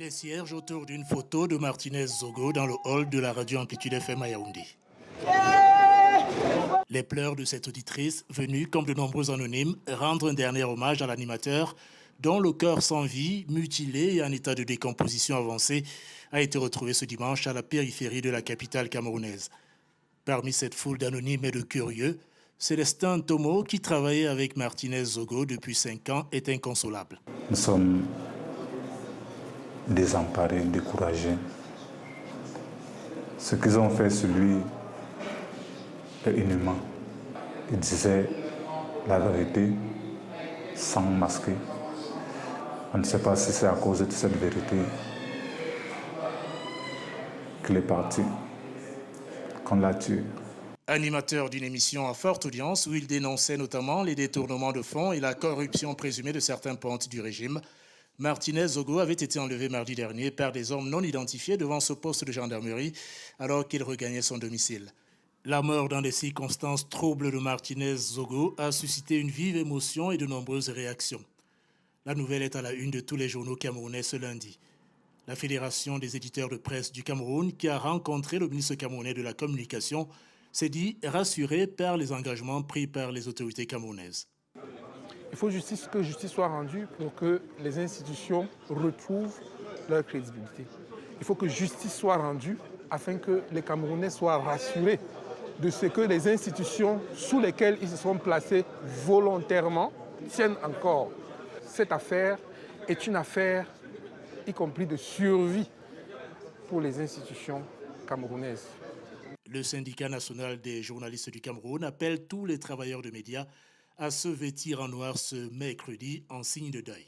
Des cierges autour d'une photo de Martinez Zogo dans le hall de la radio Amplitude FM à Yaoundé. Les pleurs de cette auditrice, venue comme de nombreux anonymes, rendre un dernier hommage à l'animateur dont le cœur sans vie, mutilé et en état de décomposition avancée, a été retrouvé ce dimanche à la périphérie de la capitale camerounaise. Parmi cette foule d'anonymes et de curieux, Célestin Tomo, qui travaillait avec Martinez Zogo depuis 5 ans, est inconsolable. Nous sommes désemparés, découragés. Ce qu'ils ont fait sur lui est inhumain. Ils disaient la vérité sans masquer. On ne sait pas si c'est à cause de cette vérité qu'il est parti, qu'on l'a tué. Animateur d'une émission à forte audience où il dénonçait notamment les détournements de fonds et la corruption présumée de certains pontes du régime, Martinez Zogo avait été enlevé mardi dernier par des hommes non identifiés devant ce poste de gendarmerie alors qu'il regagnait son domicile. La mort dans des circonstances troubles de Martinez Zogo a suscité une vive émotion et de nombreuses réactions. La nouvelle est à la une de tous les journaux camerounais ce lundi. La Fédération des éditeurs de presse du Cameroun, qui a rencontré le ministre camerounais de la Communication, s'est dit rassuré par les engagements pris par les autorités camerounaises. Il faut que justice soit rendue pour que les institutions retrouvent leur crédibilité. Il faut que justice soit rendue afin que les Camerounais soient rassurés de ce que les institutions sous lesquelles ils se sont placés volontairement tiennent encore. Cette affaire est une affaire, y compris de survie, pour les institutions camerounaises. Le syndicat national des journalistes du Cameroun appelle tous les travailleurs de médias à se vêtir en noir ce mercredi en signe de deuil.